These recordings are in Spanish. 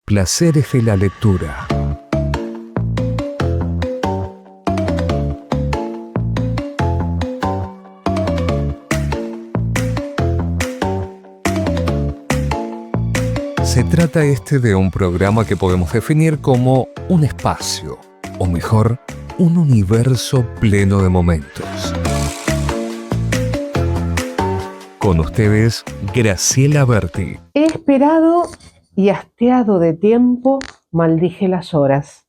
Placeres de la lectura. Se trata de un programa que podemos definir como un espacio, o mejor, un universo pleno de momentos. Con ustedes, Graciela Berti. He esperado y hastiado de tiempo, maldije las horas.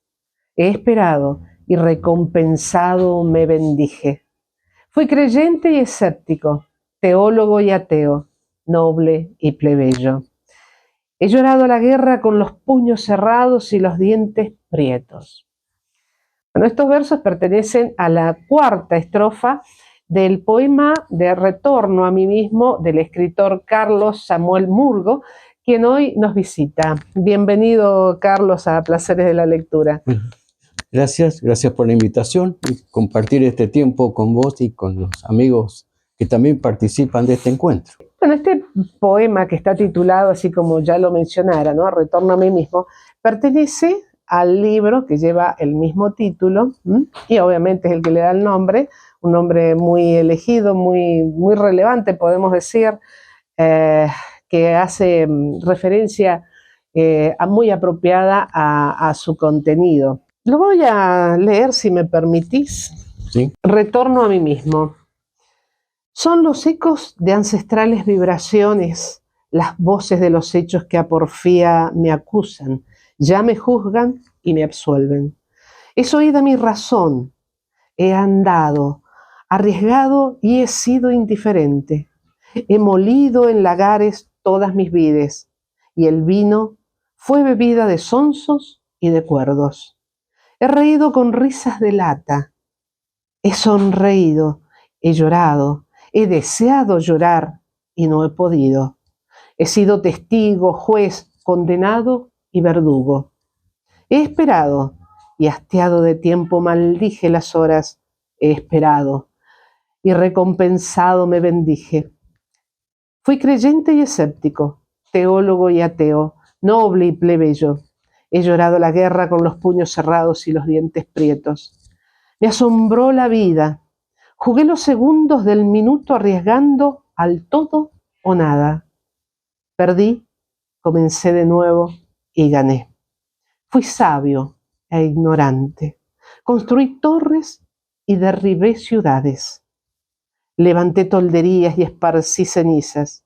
He esperado y recompensado me bendije. Fui creyente y escéptico, teólogo y ateo, noble y plebeyo. He llorado la guerra con los puños cerrados y los dientes prietos. Bueno, estos versos pertenecen a la cuarta estrofa del poema de Retorno a mí mismo del escritor Carlos Samuel Murgo, quien hoy nos visita. Bienvenido, Carlos, a Placeres de la Lectura. Gracias por la invitación y compartir este tiempo con vos y con los amigos que también participan de este encuentro. Bueno, este poema que está titulado, así como ya lo mencionara, ¿no? Retorno a mí mismo, pertenece al libro que lleva el mismo título, y obviamente es el que le da el nombre, un nombre muy elegido, muy relevante, podemos decir, que hace referencia muy apropiada a su contenido. Lo voy a leer, si me permitís. ¿Sí? Retorno a mí mismo. Son los ecos de ancestrales vibraciones, las voces de los hechos que a porfía me acusan, ya me juzgan y me absuelven. Es oída mi razón, he andado, arriesgado y he sido indiferente. He molido en lagares todas mis vides, y el vino fue bebida de sonsos y de cuerdos. He reído con risas de lata, he sonreído, he llorado, he deseado llorar y no he podido. He sido testigo, juez, condenado y verdugo. He esperado y hastiado de tiempo maldije las horas. He esperado y recompensado me bendije. Fui creyente y escéptico, teólogo y ateo, noble y plebeyo. He llorado la guerra con los puños cerrados y los dientes prietos. Me asombró la vida. Jugué los segundos del minuto arriesgando al todo o nada. Perdí, comencé de nuevo y gané. Fui sabio e ignorante. Construí torres y derribé ciudades. Levanté tolderías y esparcí cenizas.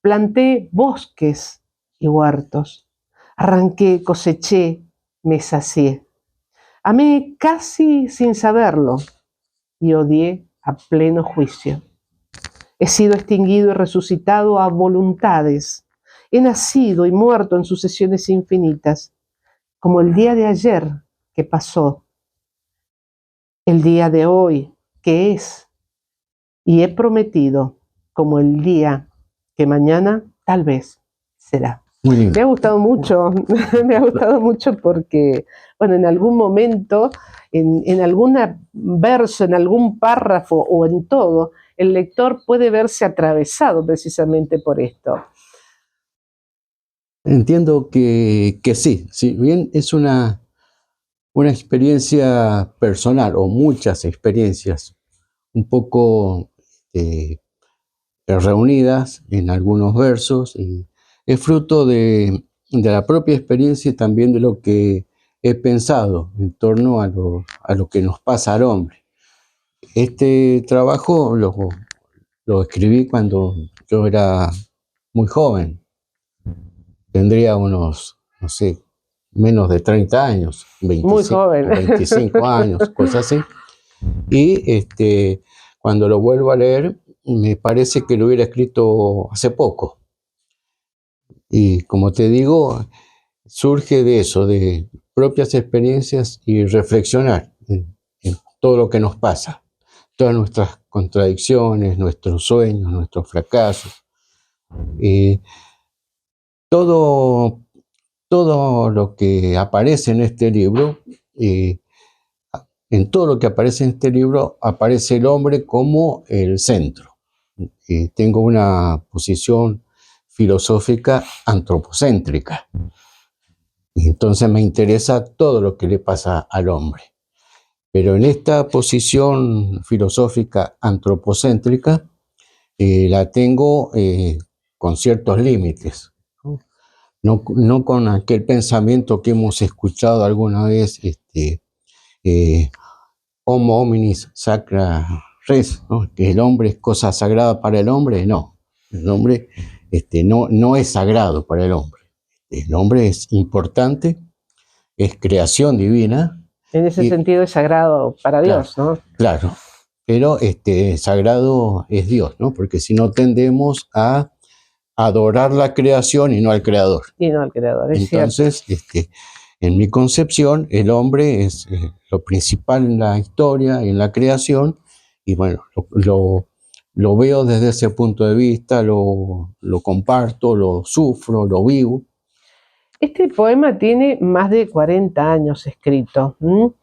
Planté bosques y huertos. Arranqué, coseché, me sacié. Amé casi sin saberlo y odié a pleno juicio. He sido extinguido y resucitado a voluntades. He nacido y muerto en sucesiones infinitas, como el día de ayer que pasó, el día de hoy que es, y he prometido como el día que mañana tal vez será. Muy lindo. Me ha gustado mucho, me ha gustado mucho porque, bueno, en algún momento, en algún verso, en algún párrafo o en todo, el lector puede verse atravesado precisamente por esto. Entiendo que sí, si bien es una experiencia personal o muchas experiencias un poco reunidas en algunos versos, y es fruto de la propia experiencia y también de lo que he pensado en torno a lo que nos pasa al hombre. Este trabajo lo escribí cuando yo era muy joven, tendría unos, no sé, menos de 30 años, 25, Muy joven. 25 años, cosas así. Y cuando lo vuelvo a leer, me parece que lo hubiera escrito hace poco. Y como te digo, surge de eso, de propias experiencias y reflexionar en todo lo que nos pasa, todas nuestras contradicciones, nuestros sueños, nuestros fracasos. Todo lo que aparece en este libro, en todo lo que aparece en este libro, aparece el hombre como el centro. Tengo una posición filosófica antropocéntrica. Entonces me interesa todo lo que le pasa al hombre. Pero en esta posición filosófica antropocéntrica la tengo con ciertos límites. No con aquel pensamiento que hemos escuchado alguna vez, homo hominis sacra res, ¿no? Que el hombre es cosa sagrada para el hombre. No, el hombre no es sagrado para el hombre. El hombre es importante, es creación divina. En ese sentido es sagrado para Dios, ¿no? Claro, pero sagrado es Dios, ¿no? Porque si no tendemos a adorar la creación y no al creador. Y no al creador, es Entonces, en mi concepción, el hombre es lo principal en la historia, en la creación, y bueno, lo veo desde ese punto de vista, lo comparto, lo sufro, lo vivo. Este poema tiene más de 40 años escrito.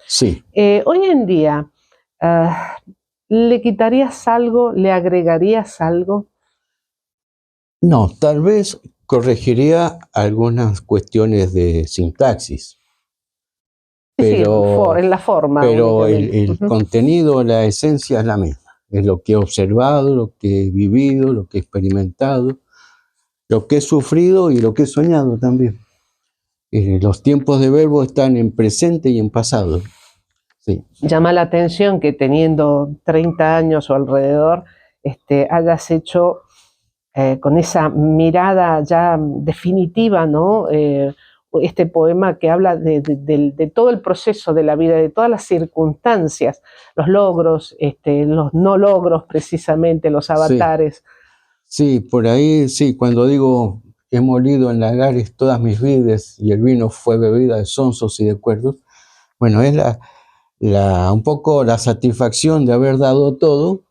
Sí. Hoy en día, ¿le quitarías algo? ¿Le agregarías algo? No, tal vez corregiría algunas cuestiones de sintaxis. Pero, sí, en la forma. Pero el contenido, la esencia es la misma. Es lo que he observado, lo que he vivido, lo que he experimentado, lo que he sufrido y lo que he soñado también. Los tiempos de verbo están en presente y en pasado. Sí. Llama la atención que teniendo 30 años o alrededor, hayas hecho con esa mirada ya definitiva, ¿no? Este poema que habla de todo el proceso de la vida, de todas las circunstancias, los logros, los no logros precisamente, los avatares. Sí, por ahí, sí, cuando digo he molido en lagares todas mis vides y el vino fue bebida de sonsos y de cuerdos, bueno, es un poco la satisfacción de haber dado todo,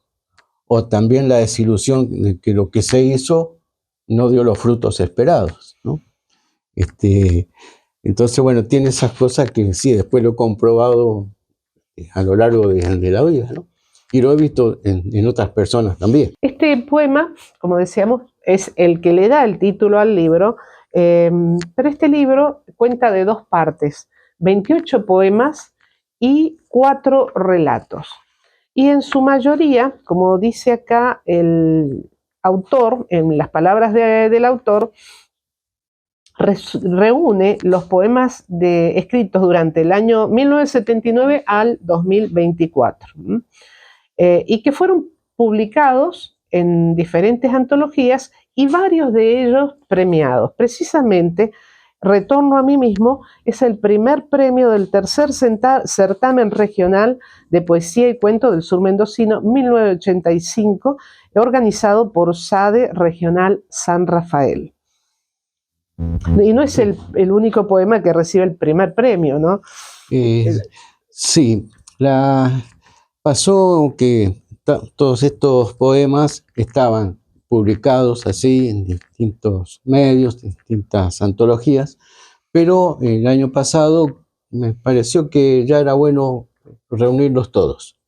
o también la desilusión de que lo que se hizo no dio los frutos esperados, ¿no? Entonces, bueno, tiene esas cosas que sí, después lo he comprobado a lo largo de la vida, ¿no? Y lo he visto en otras personas también. Este poema, como decíamos, es el que le da el título al libro, pero este libro cuenta de dos partes, 28 poemas y 4 relatos. Y en su mayoría, como dice acá el autor, en las palabras del autor, reúne los poemas escritos durante el año 1979 al 2024 y que fueron publicados en diferentes antologías y varios de ellos premiados. Precisamente, Retorno a mí mismo es el primer premio del tercer certamen regional de poesía y cuento del sur mendocino 1985, organizado por SADE Regional San Rafael. Y no es el único poema que recibe el primer premio, ¿no? Sí, pasó que todos estos poemas estaban publicados así en distintos medios, distintas antologías, pero el año pasado me pareció que ya era bueno reunirlos todos.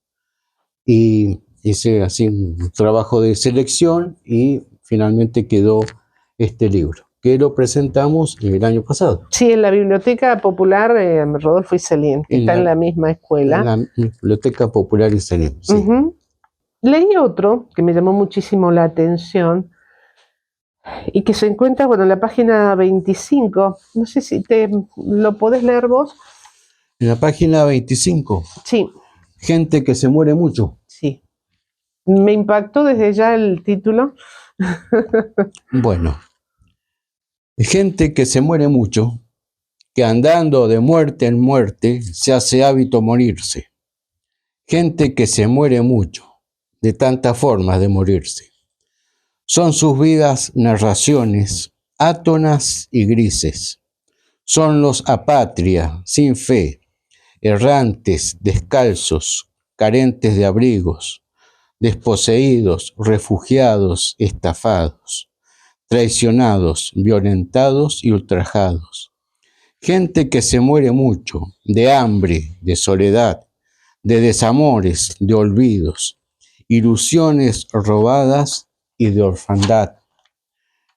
Y hice así un trabajo de selección y finalmente quedó este libro, que lo presentamos el año pasado. Sí, en la Biblioteca Popular Rodolfo Iselín, que está en la misma escuela. En la Biblioteca Popular Iselín, sí. Leí otro que me llamó muchísimo la atención y que se encuentra, bueno, en la página 25. No sé si lo podés leer vos. En la página 25. Sí. Gente que se muere mucho. Sí. Me impactó desde ya el título. Bueno. Gente que se muere mucho, que andando de muerte en muerte se hace hábito morirse. Gente que se muere mucho, de tantas formas de morirse. Son sus vidas narraciones, átonas y grises. Son los apatria, sin fe, errantes, descalzos, carentes de abrigos, desposeídos, refugiados, estafados, traicionados, violentados y ultrajados. Gente que se muere mucho, de hambre, de soledad, de desamores, de olvidos, ilusiones robadas y de orfandad.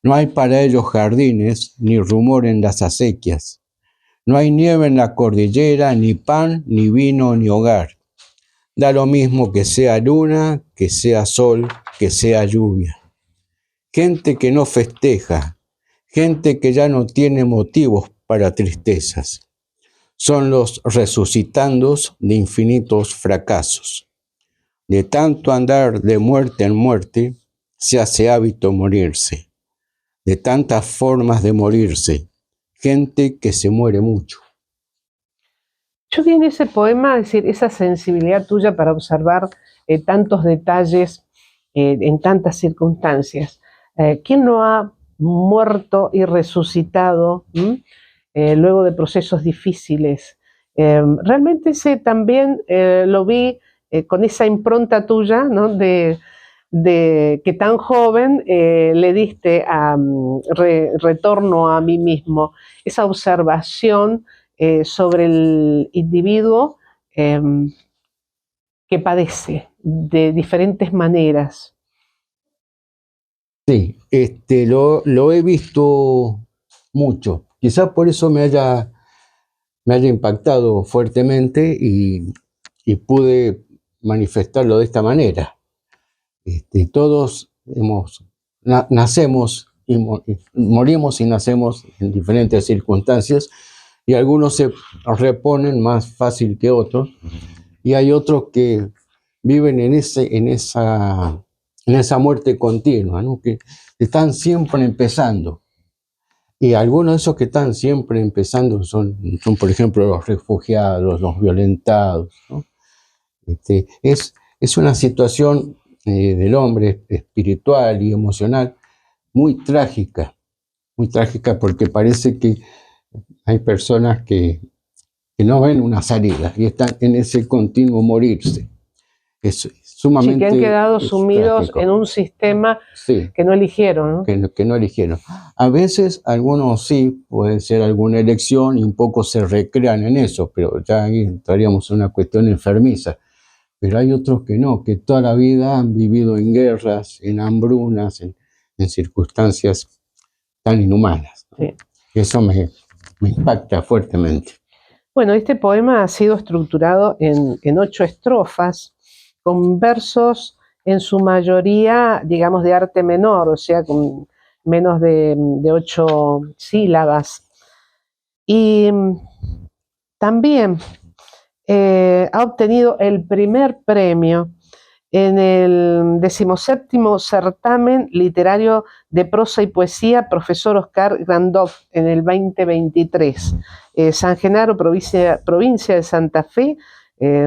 No hay para ellos jardines, ni rumor en las acequias. No hay nieve en la cordillera, ni pan, ni vino, ni hogar. Da lo mismo que sea luna, que sea sol, que sea lluvia. Gente que no festeja, gente que ya no tiene motivos para tristezas. Son los resucitandos de infinitos fracasos. De tanto andar de muerte en muerte, se hace hábito morirse. De tantas formas de morirse, gente que se muere mucho. Yo vi en ese poema, es decir, esa sensibilidad tuya para observar tantos detalles en tantas circunstancias. ¿Quién no ha muerto y resucitado luego de procesos difíciles? Realmente ese también lo vi con esa impronta tuya, ¿no? De que tan joven le diste retorno a mí mismo, esa observación sobre el individuo que padece de diferentes maneras. Sí, lo he visto mucho. Quizás por eso me haya impactado fuertemente y pude manifestarlo de esta manera. Todos nacemos y morimos y nacemos en diferentes circunstancias, y algunos se reponen más fácil que otros, y hay otros que viven en esa muerte continua, ¿no? Que están siempre empezando. Y algunos de esos que están siempre empezando son por ejemplo, los refugiados, los violentados, ¿no? Es una situación del hombre espiritual y emocional muy trágica porque parece que hay personas que no ven una salida y están en ese continuo morirse. Es sumamente... Sí, que han quedado sumidos trágico. en un sistema Sí, que no eligieron, ¿no? que no eligieron. A veces algunos sí, puede ser alguna elección y un poco se recrean en eso, pero ya ahí estaríamos en una cuestión enfermiza. Pero hay otros que no, que toda la vida han vivido en guerras, en hambrunas, en circunstancias tan inhumanas, ¿no? Sí. Eso me impacta fuertemente. Bueno, este poema ha sido estructurado en 8 estrofas, con versos en su mayoría, digamos, de arte menor, o sea, con menos de 8 sílabas. Y también ha obtenido el primer premio en el 17º certamen literario de prosa y poesía Profesor Oscar Grandov en el 2023. San Genaro, provincia de Santa Fe,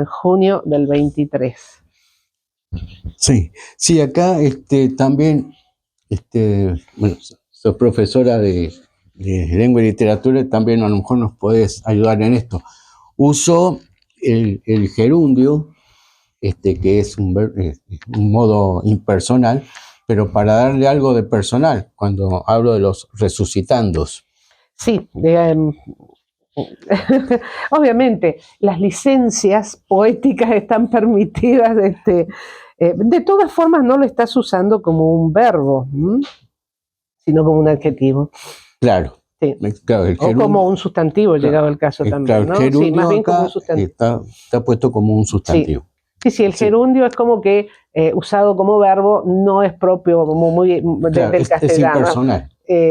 junio del 23. Sí, acá también, bueno, sos profesora de lengua y literatura, también a lo mejor nos podés ayudar en esto. Uso el gerundio, que es un modo impersonal, pero para darle algo de personal, cuando hablo de los resucitandos. Sí, obviamente las licencias poéticas están permitidas. De todas formas, no lo estás usando como un verbo, sino como un adjetivo. Claro. Sí. Claro, el O gerundio, como un sustantivo, claro, llegado el caso también, claro, ¿no? el Sí, más bien como un acá sustantivo. está puesto como un sustantivo. Sí, el gerundio es como que usado como verbo no es propio como muy Claro, del es castellano. impersonal.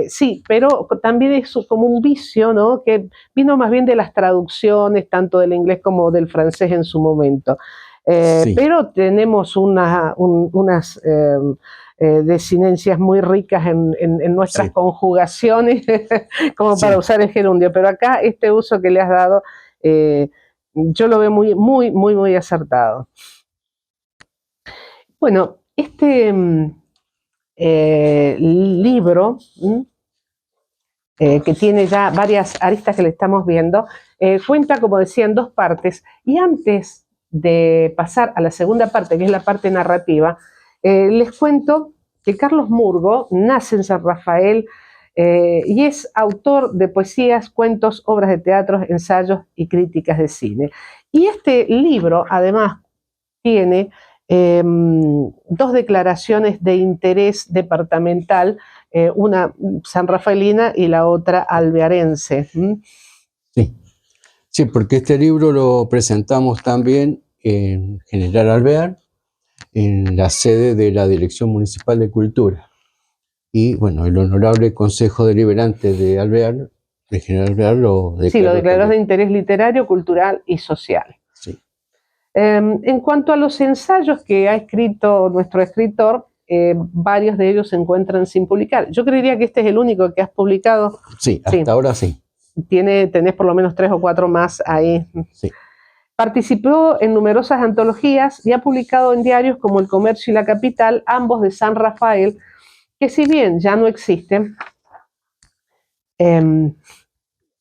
Sí, pero también es como un vicio, ¿no? Que vino más bien de las traducciones, tanto del inglés como del francés en su momento. Sí. Pero tenemos unas desinencias muy ricas en nuestras Sí. conjugaciones como para Sí. usar el gerundio. Pero acá este uso que le has dado, yo lo veo muy acertado. Bueno, este libro, que tiene ya varias aristas que le estamos viendo, cuenta, como decía, en 2 partes. Y antes de pasar a la segunda parte, que es la parte narrativa, les cuento que Carlos Murgo nace en San Rafael y es autor de poesías, cuentos, obras de teatro, ensayos y críticas de cine. Y este libro, además, tiene 2 declaraciones de interés departamental, una sanrafaelina y la otra alvearense. Sí, sí, porque este libro lo presentamos también en General Alvear, en la sede de la Dirección Municipal de Cultura. Y bueno, el honorable Consejo Deliberante de Alvear, de General Alvear, lo Sí, lo declaró declaró de también. interés literario, cultural y social. Sí, En cuanto a los ensayos que ha escrito nuestro escritor, varios de ellos se encuentran sin publicar. Yo creería que este es el único que has publicado. sí, Sí, hasta ahora sí. tenés por lo menos 3 o 4 más ahí. Sí. Participó en numerosas antologías y ha publicado en diarios como El Comercio y La Capital, ambos de San Rafael, que si bien ya no existen,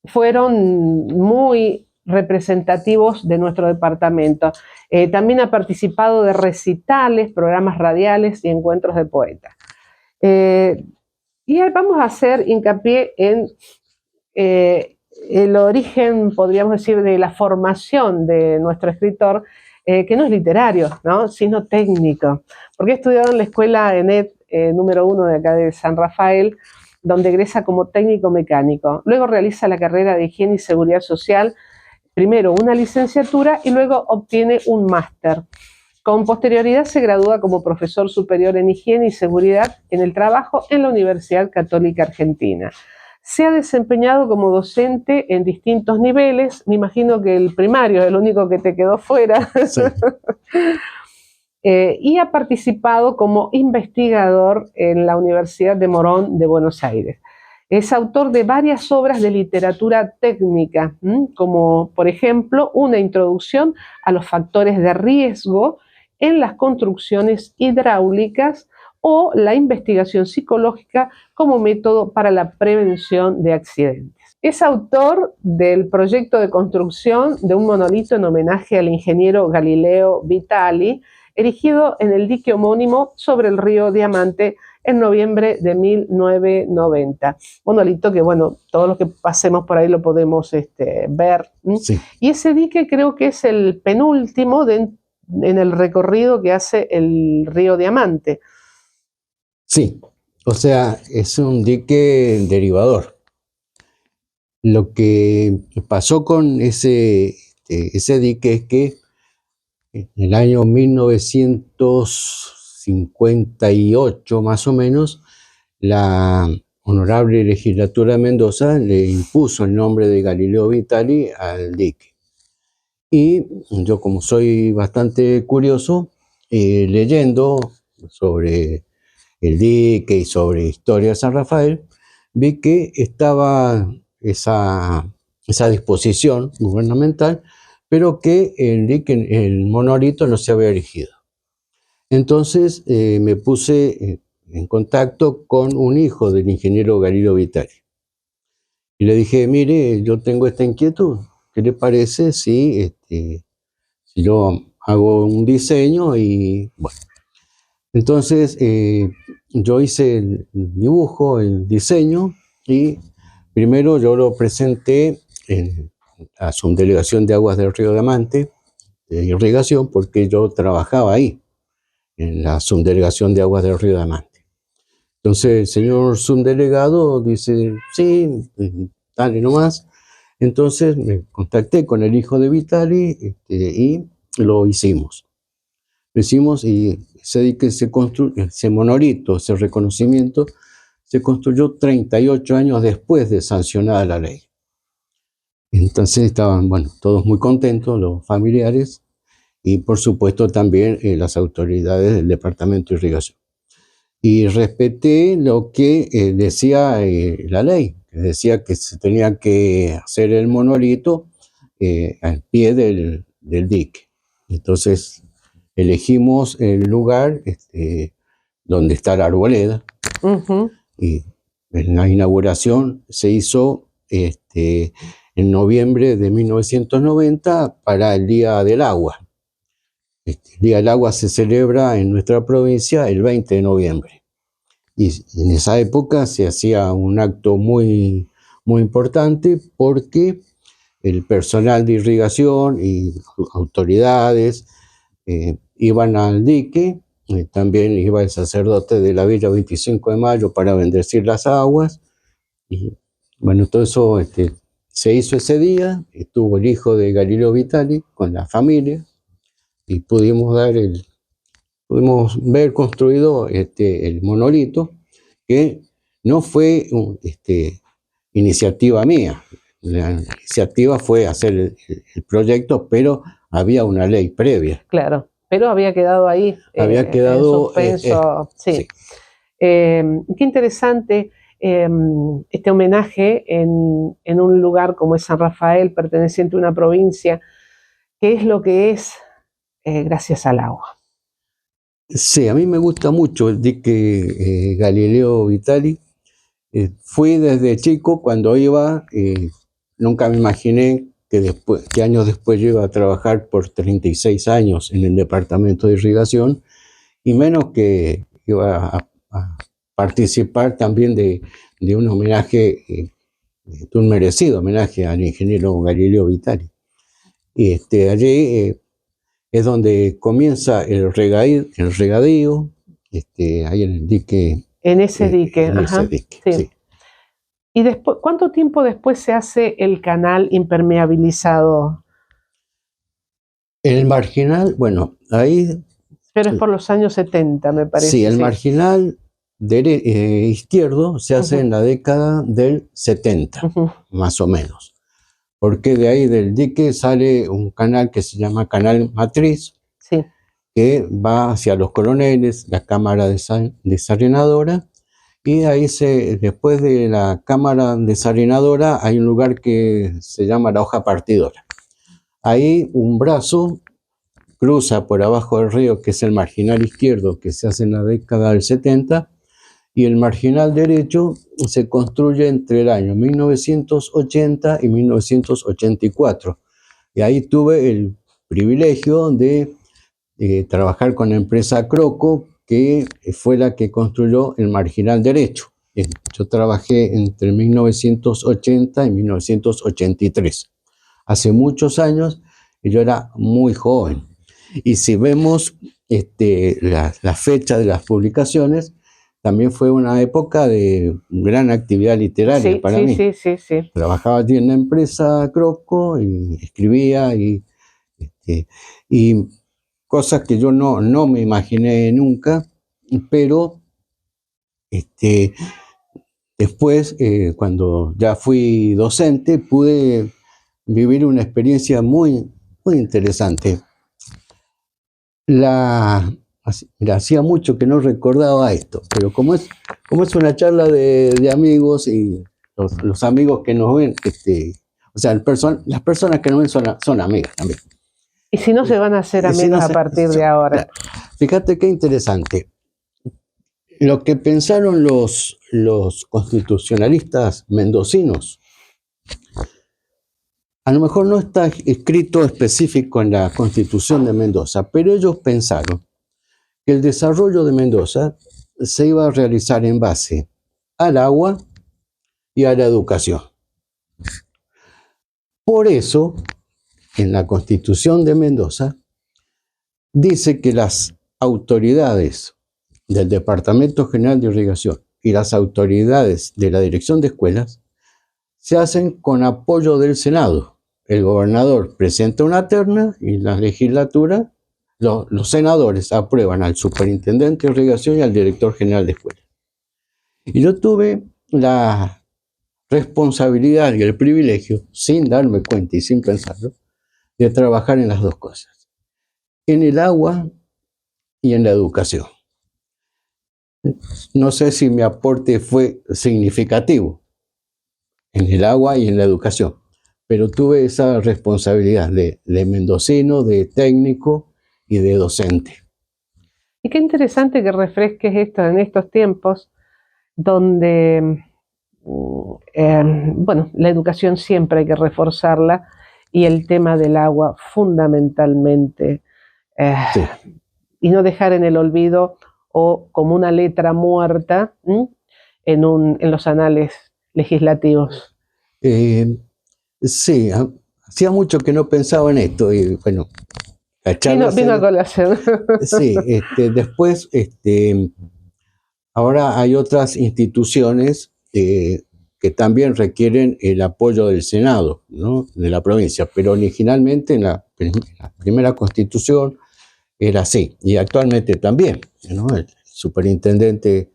fueron muy representativos de nuestro departamento. También ha participado de recitales, programas radiales y encuentros de poetas. Y vamos a hacer hincapié en el origen, podríamos decir, de la formación de nuestro escritor, que no es literario, ¿no?, sino técnico, porque he estudiado en la escuela ENET número 1 de acá de San Rafael, donde egresa como técnico mecánico. Luego realiza la carrera de Higiene y Seguridad Social, primero una licenciatura y luego obtiene un máster. Con posterioridad se gradúa como profesor superior en Higiene y Seguridad en el Trabajo en la Universidad Católica Argentina. Se ha desempeñado como docente en distintos niveles. Me imagino que el primario es el único que te quedó fuera. Sí. Y ha participado como investigador en la Universidad de Morón de Buenos Aires. Es autor de varias obras de literatura técnica, como por ejemplo una introducción a los factores de riesgo en las construcciones hidráulicas o la investigación psicológica como método para la prevención de accidentes. Es autor del proyecto de construcción de un monolito en homenaje al ingeniero Galileo Vitali, erigido en el dique homónimo sobre el río Diamante en noviembre de 1990. Monolito que, bueno, todos los que pasemos por ahí lo podemos ver. Sí. Y ese dique creo que es el penúltimo en el recorrido que hace el río Diamante. Sí, o sea, es un dique derivador. Lo que pasó con ese dique es que en el año 1958, más o menos, la honorable legislatura de Mendoza le impuso el nombre de Galileo Vitali al dique. Y yo, como soy bastante curioso, leyendo sobre el dique y sobre historia de San Rafael, vi que estaba esa disposición gubernamental, pero que el dique, el monolito, no se había erigido. Entonces me puse en contacto con un hijo del ingeniero Galileo Vitali. Y le dije, mire, yo tengo esta inquietud, ¿qué le parece si yo hago un diseño? Y bueno, entonces yo hice el dibujo, el diseño, y primero yo lo presenté a Subdelegación de Aguas del Río Diamante, de irrigación, porque yo trabajaba ahí, en la Subdelegación de Aguas del Río Diamante. Entonces el señor subdelegado dice, sí, dale nomás. Entonces me contacté con el hijo de Vitali y lo hicimos. Lo hicimos y se dice que ese monolito, ese reconocimiento, se construyó 38 años después de sancionada la ley. Entonces estaban, bueno, todos muy contentos, los familiares, y por supuesto también las autoridades del Departamento de Irrigación. Y respeté lo que decía la ley, que decía que se tenía que hacer el monolito al pie del dique. Entonces elegimos el lugar donde está la arboleda. Y en la inauguración se hizo en noviembre de 1990 para el Día del Agua. El Día del Agua se celebra en nuestra provincia el 20 de noviembre. Y en esa época se hacía un acto muy, muy importante porque el personal de irrigación y autoridades iban al dique, también iba el sacerdote de la Villa 25 de Mayo para bendecir las aguas. Y bueno, todo eso se hizo ese día, estuvo el hijo de Galileo Vitali con la familia y pudimos ver construido el monolito, que no fue iniciativa mía. La iniciativa fue hacer el proyecto, pero había una ley previa. Claro, pero había quedado ahí Había quedado en suspenso. Sí. sí. Qué interesante este homenaje en un lugar como es San Rafael, perteneciente a una provincia, que es lo que es gracias al agua. Sí, a mí me gusta mucho el dique Galileo Vitali. Fui desde chico cuando iba, nunca me imaginé que años después yo iba a trabajar por 36 años en el departamento de irrigación, y menos que iba a participar también de un homenaje, de un merecido homenaje al ingeniero Galileo Vitali. Y allí es donde comienza el regadío, ahí en el dique. En ese dique. En Ajá, ese dique, sí. sí. ¿Y después, cuánto tiempo después se hace el canal impermeabilizado? El marginal, bueno, ahí. Pero es por los años 70, me parece. Sí, el marginal izquierdo se hace en la década del 70, más o menos. Porque de ahí del dique sale un canal que se llama Canal Matriz, sí, que va hacia Los Coroneles, la cámara desalinadora, y ahí después de la cámara desalinadora hay un lugar que se llama la hoja partidora. Ahí un brazo cruza por abajo del río, que es el marginal izquierdo, que se hace en la década del 70, y el marginal derecho se construye entre el año 1980 y 1984. Y ahí tuve el privilegio de trabajar con la empresa Croco, que fue la que construyó el marginal derecho. Yo trabajé entre 1980 y 1983. Hace muchos años, y yo era muy joven. Y si vemos la fecha de las publicaciones, también fue una época de gran actividad literaria para mí. Sí. Trabajaba allí en la empresa Croco y escribía y cosas que yo no me imaginé nunca, pero después, cuando ya fui docente, pude vivir una experiencia muy, muy interesante. Hacía mucho que no recordaba esto, pero como es una charla de amigos, y los amigos que nos ven, o sea, las personas que nos ven son amigas también. Y si no, se van a hacer amigos a partir de ahora. Claro. Fíjate qué interesante. Lo que pensaron los constitucionalistas mendocinos, a lo mejor no está escrito específico en la Constitución de Mendoza, pero ellos pensaron que el desarrollo de Mendoza se iba a realizar en base al agua y a la educación. Por eso, en la Constitución de Mendoza, dice que las autoridades del Departamento General de Irrigación y las autoridades de la Dirección de Escuelas se hacen con apoyo del Senado. El gobernador presenta una terna y la legislatura, los senadores aprueban al superintendente de irrigación y al director general de escuelas. Y yo tuve la responsabilidad y el privilegio, sin darme cuenta y sin pensarlo, de trabajar en las dos cosas, en el agua y en la educación. No sé si mi aporte fue significativo en el agua y en la educación, pero tuve esa responsabilidad de mendocino, de técnico y de docente. Y qué interesante que refresques esto en estos tiempos donde, bueno, la educación siempre hay que reforzarla, y el tema del agua fundamentalmente, Sí. y no dejar en el olvido o como una letra muerta en los anales legislativos. Sí, hacía mucho que no pensaba en esto y bueno, la charla Vino a colación. Sí, después, ahora hay otras instituciones que que también requieren el apoyo del Senado, ¿no?, de la provincia, pero originalmente en la primera constitución era así, y actualmente también, ¿no? El superintendente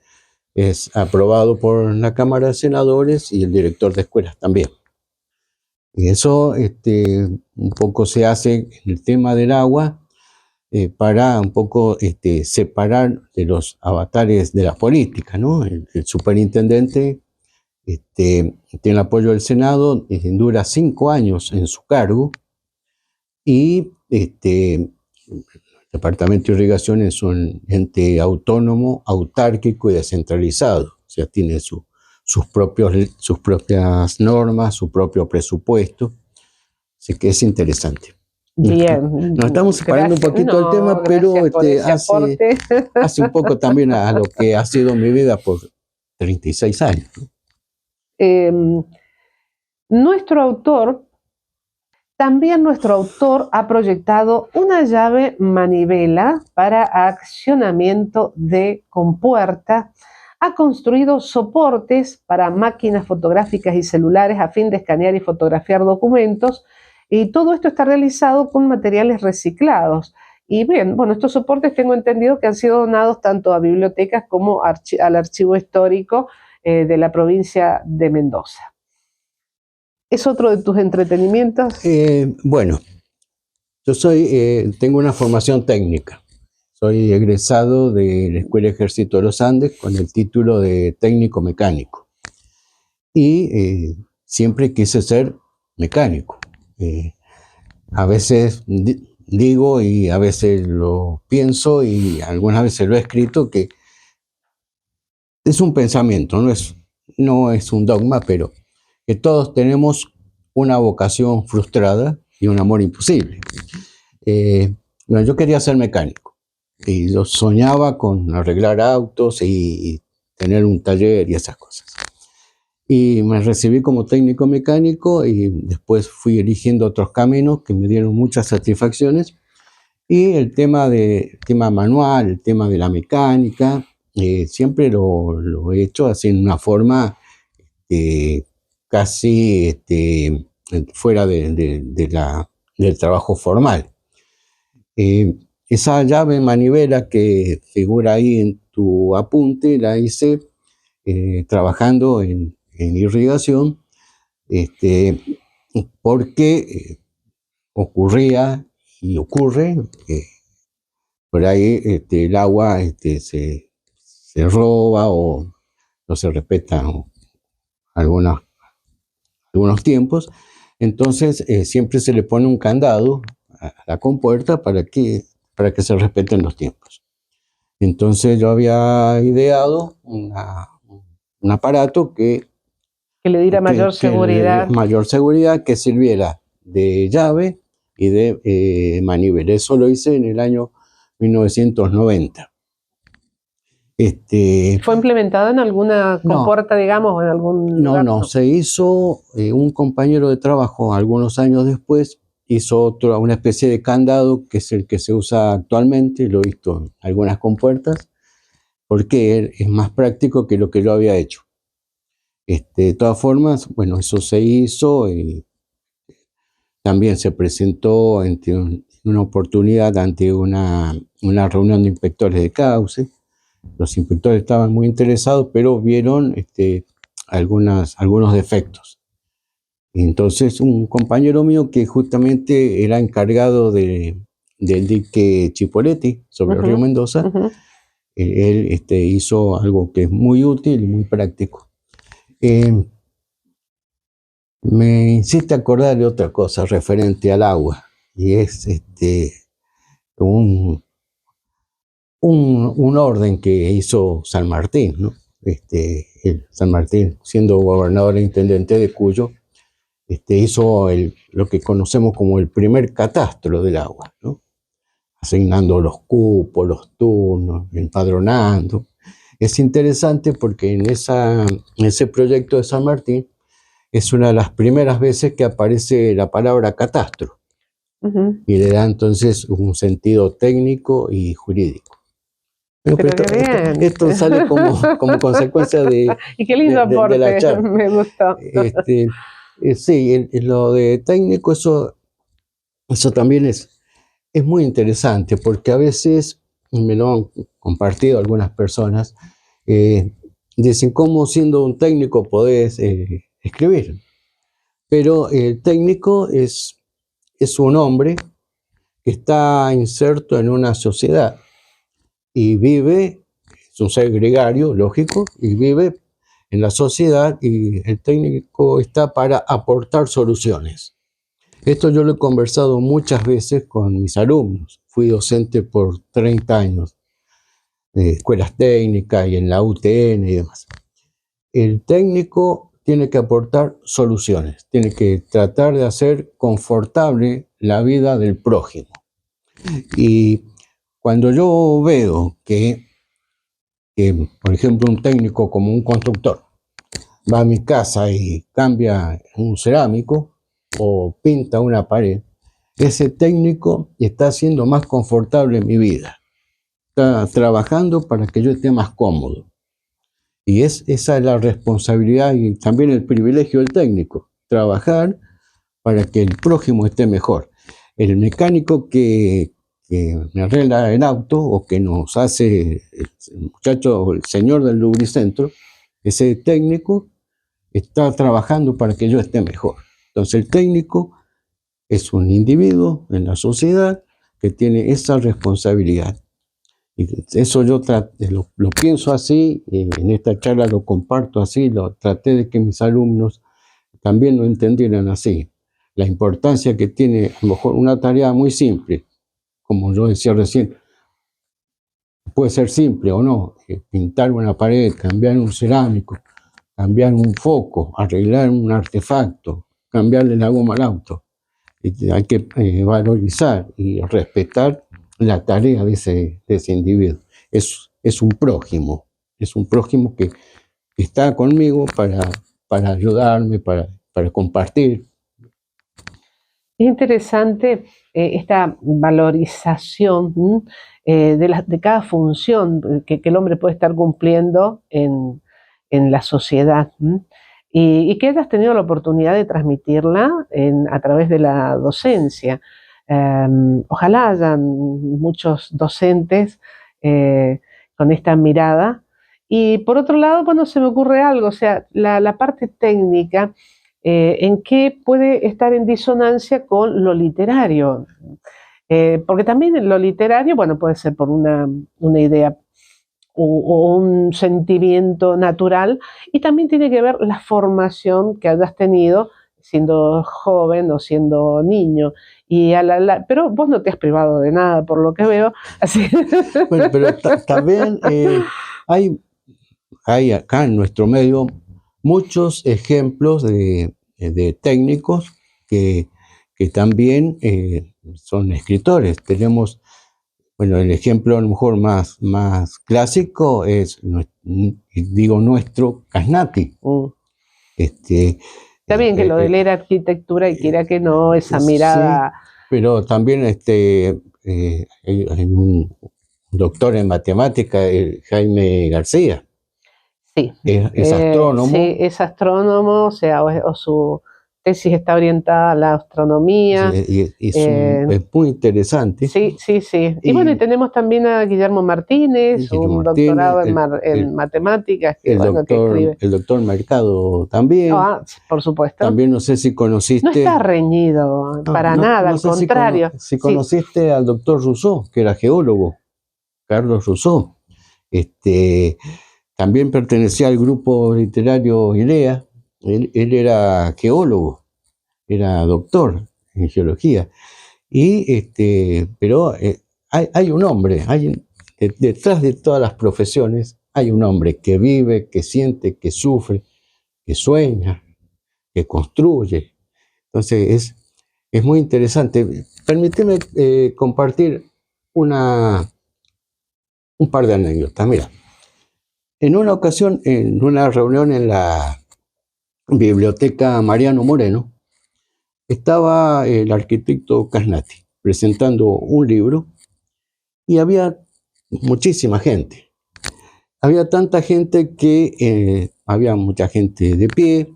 es aprobado por la Cámara de Senadores y el director de escuelas también. Y eso un poco se hace en el tema del agua para un poco separar de los avatares de la política, ¿no? El superintendente tiene el apoyo del Senado, dura 5 años en su cargo y el Departamento de Irrigación es un ente autónomo, autárquico y descentralizado, o sea, tiene sus propias normas, su propio presupuesto, así que es interesante. Bien. Nos estamos separando un poquito del tema, pero gracias por ese aporte. hace un poco también a lo que ha sido mi vida por 36 años. Nuestro autor ha proyectado una llave manivela para accionamiento de compuerta, ha construido soportes para máquinas fotográficas y celulares a fin de escanear y fotografiar documentos, y todo esto está realizado con materiales reciclados. Y bien, bueno, estos soportes tengo entendido que han sido donados tanto a bibliotecas como al archivo histórico de la provincia de Mendoza. ¿Es otro de tus entretenimientos? Bueno, yo tengo una formación técnica. Soy egresado de la Escuela Ejército de los Andes con el título de técnico mecánico. Y siempre quise ser mecánico. A veces digo y a veces lo pienso y algunas veces lo he escrito, que es un pensamiento, no es un dogma, pero que todos tenemos una vocación frustrada y un amor imposible. Bueno, yo quería ser mecánico y yo soñaba con arreglar autos y tener un taller y esas cosas. Y me recibí como técnico mecánico y después fui eligiendo otros caminos que me dieron muchas satisfacciones. Y el tema manual, el tema de la mecánica, siempre lo he hecho así en una forma casi fuera del trabajo formal. Esa llave manivela que figura ahí en tu apunte la hice trabajando en irrigación, porque ocurría y ocurre que por ahí el agua se roba o no se respeta algunos tiempos. Entonces siempre se le pone un candado a la compuerta para que se respeten los tiempos. Entonces yo había ideado un aparato que le diera mayor seguridad. Mayor seguridad, que sirviera de llave y de manivela. Eso lo hice en el año 1990. ¿Fue implementado en alguna compuerta, digamos, o en algún lugar? No, se hizo, un compañero de trabajo algunos años después hizo una especie de candado que es el que se usa actualmente, lo he visto en algunas compuertas, porque es más práctico que lo que yo había hecho. De todas formas, bueno, eso se hizo y también se presentó en una oportunidad ante una reunión de inspectores de cauce. Los inspectores estaban muy interesados, pero vieron algunos defectos. Entonces, un compañero mío que justamente era encargado del dique Chipoleti sobre el río Mendoza, él hizo algo que es muy útil y muy práctico. Me hiciste acordar de otra cosa referente al agua, y es un orden que hizo San Martín, ¿no? San Martín, siendo gobernador e intendente de Cuyo, hizo lo que conocemos como el primer catastro del agua, ¿no? Asignando los cupos, los turnos, empadronando. Es interesante porque en ese proyecto de San Martín es una de las primeras veces que aparece la palabra catastro, y le da entonces un sentido técnico y jurídico. Bueno, Pero pero qué bien. esto sale como consecuencia Y qué lindo de la aporte, charla. me gustó. Sí, lo de técnico, eso también es muy interesante, porque a veces me lo han compartido algunas personas, dicen cómo siendo un técnico podés escribir, pero el técnico es un hombre que está inserto en una sociedad y vive, es un ser gregario, lógico, y vive en la sociedad, y el técnico está para aportar soluciones. Esto yo lo he conversado muchas veces con mis alumnos. Fui docente por 30 años de escuelas técnicas y en la UTN y demás. El técnico tiene que aportar soluciones, tiene que tratar de hacer confortable la vida del prójimo. Y cuando yo veo que, por ejemplo, un técnico como un constructor va a mi casa y cambia un cerámico o pinta una pared, ese técnico está haciendo más confortable mi vida. Está trabajando para que yo esté más cómodo. Y esa es la responsabilidad y también el privilegio del técnico, trabajar para que el prójimo esté mejor. El mecánico que me arregla el auto o que nos hace el muchacho, el señor del lubricentro, ese técnico está trabajando para que yo esté mejor. Entonces el técnico es un individuo en la sociedad que tiene esa responsabilidad. Y eso yo lo pienso así, en esta charla lo comparto así, lo traté de que mis alumnos también lo entendieran así. La importancia que tiene a lo mejor una tarea muy simple, como yo decía recién, puede ser simple o no, pintar una pared, cambiar un cerámico, cambiar un foco, arreglar un artefacto, cambiarle la goma al auto. Hay que valorizar y respetar la tarea de ese individuo. Es un prójimo que está conmigo para ayudarme, para compartir. Es interesante esta valorización de cada función que el hombre puede estar cumpliendo en la sociedad. Y que hayas tenido la oportunidad de transmitirla a través de la docencia. Ojalá hayan muchos docentes con esta mirada. Y por otro lado, bueno, se me ocurre algo, o sea, la parte técnica, en qué puede estar en disonancia con lo literario. Porque también lo literario, bueno, puede ser por una idea o un sentimiento natural, y también tiene que ver la formación que hayas tenido siendo joven o siendo niño. Pero vos no te has privado de nada, por lo que veo. Así. Bueno, pero también hay acá en nuestro medio muchos ejemplos de técnicos que también son escritores. Tenemos, bueno, el ejemplo a lo mejor más clásico es, digo, nuestro Casnati. Está bien que lo de leer arquitectura y quiera que no, esa mirada. Sí, pero también hay un doctor en matemática, Jaime García. Sí, Es astrónomo. sí, es astrónomo, o sea, o su tesis está orientada a la astronomía. Es muy interesante. Sí, sí, sí. Y bueno, y tenemos también a Guillermo Martínez, un doctorado en matemáticas, que escribe. El doctor Mercado también. Por supuesto. También no sé si conociste. No está reñido, para nada, al contrario. Si conociste al doctor Rousseau, que era geólogo, Carlos Rousseau. También pertenecía al grupo literario ILEA. Él era geólogo, era doctor en geología. Pero hay un hombre, detrás de todas las profesiones, hay un hombre que vive, que siente, que sufre, que sueña, que construye. Entonces es muy interesante. Permíteme compartir un par de anécdotas. Mira, en una ocasión, en una reunión en la biblioteca Mariano Moreno, estaba el arquitecto Casnati presentando un libro y había muchísima gente. Había tanta gente que había mucha gente de pie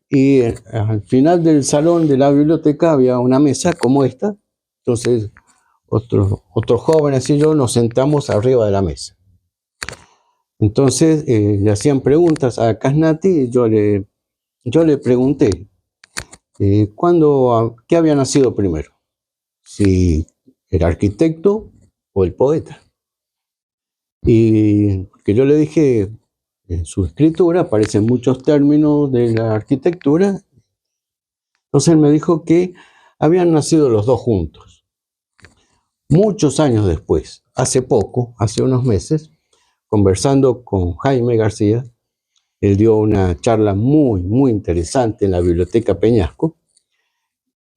y al final del salón de la biblioteca había una mesa como esta. Entonces otros jóvenes y yo nos sentamos arriba de la mesa. Entonces le hacían preguntas a Casnati y yo le pregunté ¿qué había nacido primero? Si el arquitecto o el poeta. Y que yo le dije, en su escritura aparecen muchos términos de la arquitectura. Entonces él me dijo que habían nacido los dos juntos. Muchos años después, hace poco, hace unos meses, conversando con Jaime García, él dio una charla muy, muy interesante en la Biblioteca Peñasco,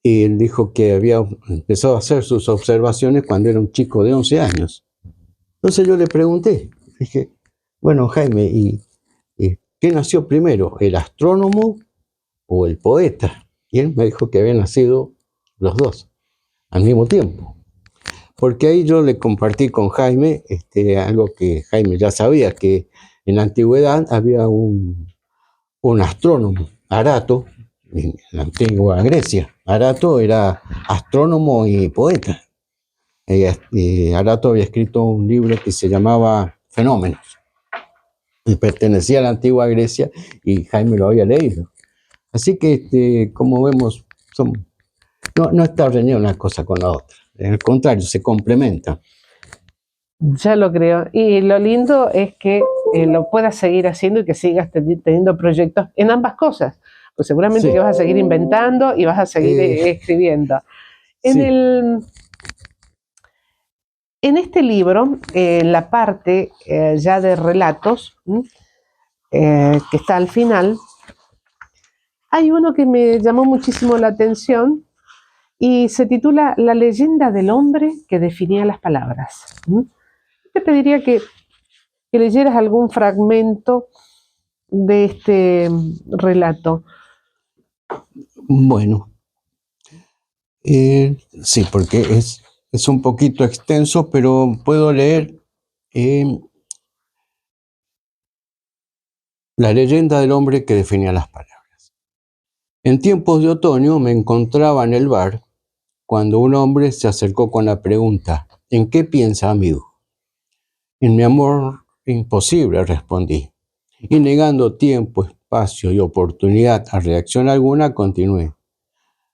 y él dijo que había empezado a hacer sus observaciones cuando era un chico de 11 años. Entonces yo le pregunté, dije, bueno, Jaime, ¿y qué nació primero, el astrónomo o el poeta? Y él me dijo que habían nacido los dos al mismo tiempo. Porque ahí yo le compartí con Jaime algo que Jaime ya sabía, que en la antigüedad había un astrónomo, Arato, en la antigua Grecia. Arato era astrónomo y poeta. Arato había escrito un libro que se llamaba Fenómenos, y pertenecía a la antigua Grecia, y Jaime lo había leído. Así que, como vemos, no está reñida una cosa con la otra. Al contrario, se complementan. Ya lo creo. Y lo lindo es que lo puedas seguir haciendo y que sigas teniendo proyectos en ambas cosas. Pues seguramente Sí. que vas a seguir inventando y vas a seguir escribiendo. Sí. En este libro, la parte ya de relatos, que está al final, hay uno que me llamó muchísimo la atención y se titula La leyenda del hombre que definía las palabras. Te pediría que leyeras algún fragmento de este relato. Bueno, sí, porque es un poquito extenso, pero puedo leer la leyenda del hombre que definía las palabras. En tiempos de otoño me encontraba en el bar cuando un hombre se acercó con la pregunta, ¿en qué piensa, amigo? En mi amor imposible, respondí. Y negando tiempo, espacio y oportunidad a reacción alguna, continué.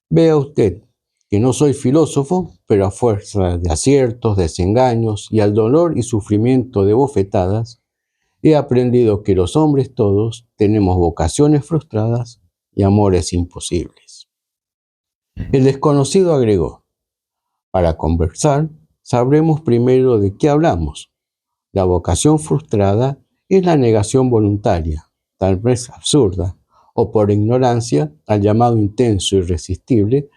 Vea usted que no soy filósofo, pero a fuerza de aciertos, desengaños y al dolor y sufrimiento de bofetadas, he aprendido que los hombres todos tenemos vocaciones frustradas y amores imposibles. El desconocido agregó, para conversar, sabremos primero de qué hablamos. La vocación frustrada es la negación voluntaria, tal vez absurda, o por ignorancia, al llamado intenso e irresistible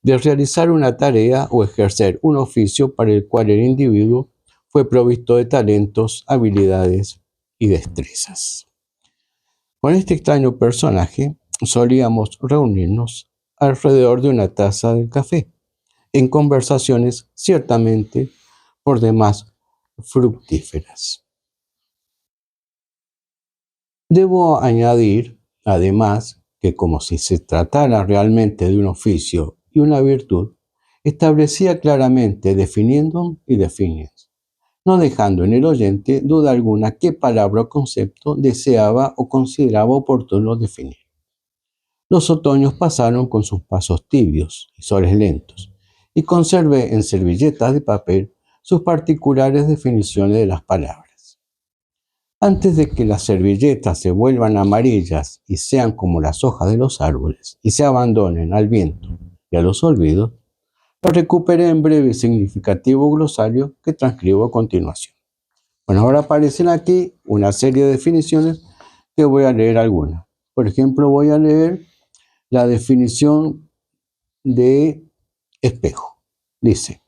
de realizar una tarea o ejercer un oficio para el cual el individuo fue provisto de talentos, habilidades y destrezas. Con este extraño personaje solíamos reunirnos alrededor de una taza de café, en conversaciones ciertamente por demás fructíferas. Debo añadir, además, que como si se tratara realmente de un oficio y una virtud, establecía claramente definiendo y definiendo, no dejando en el oyente duda alguna qué palabra o concepto deseaba o consideraba oportuno definir. Los otoños pasaron con sus pasos tibios y soles lentos, y conservé en servilletas de papel sus particulares definiciones de las palabras. Antes de que las servilletas se vuelvan amarillas y sean como las hojas de los árboles y se abandonen al viento y a los olvidos, lo recuperé en breve y significativo glosario que transcribo a continuación. Bueno, ahora aparecen aquí una serie de definiciones que voy a leer algunas. Por ejemplo, voy a leer la definición de espejo. Dice,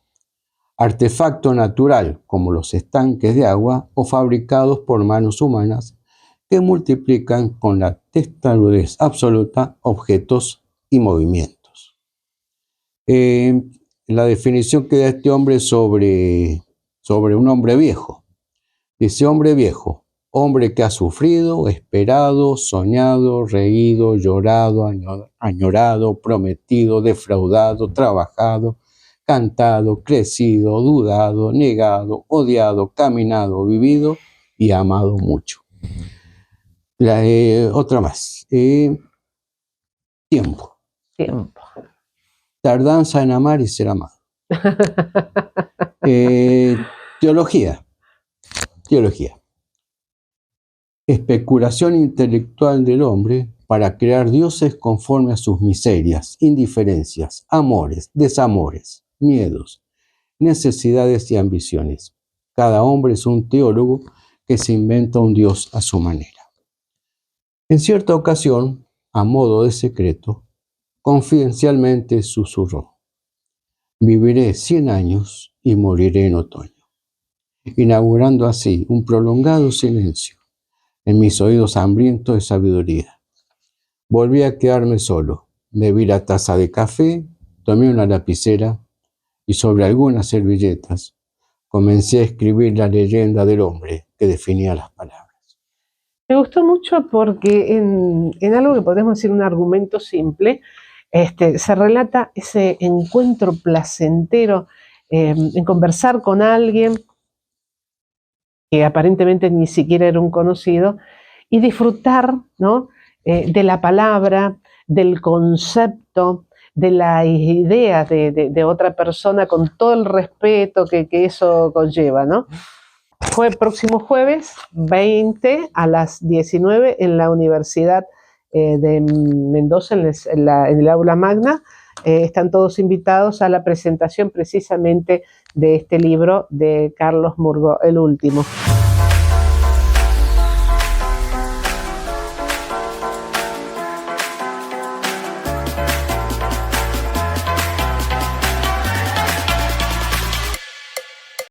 artefacto natural como los estanques de agua o fabricados por manos humanas que multiplican con la testarudez absoluta objetos y movimientos. La definición que da este hombre sobre sobre un hombre viejo. Dice: hombre viejo, hombre que ha sufrido, esperado, soñado, reído, llorado, añorado, prometido, defraudado, trabajado, cantado, crecido, dudado, negado, odiado, caminado, vivido y amado mucho. Otra más. Tiempo. Tiempo. Tardanza en amar y ser amado. Teología. Especulación intelectual del hombre para crear dioses conforme a sus miserias, indiferencias, amores, desamores, miedos, necesidades y ambiciones. Cada hombre es un teólogo que se inventa un dios a su manera. En cierta ocasión, a modo de secreto, confidencialmente susurró: viviré 100 años y moriré en otoño, inaugurando así un prolongado silencio en mis oídos hambrientos de sabiduría. Volví a quedarme solo, bebí la taza de café, tomé una lapicera y sobre algunas servilletas comencé a escribir la leyenda del hombre que definía las palabras. Me gustó mucho porque en algo que podemos decir un argumento simple, se relata ese encuentro placentero en conversar con alguien que aparentemente ni siquiera era un conocido, y disfrutar, ¿no? De la palabra, del concepto, de la idea de otra persona, con todo el respeto que eso conlleva, ¿no? Fue el próximo jueves 20 a las 19 en la Universidad de Mendoza, en el aula magna. Están todos invitados a la presentación precisamente de este libro de Carlos Murgo, El Último.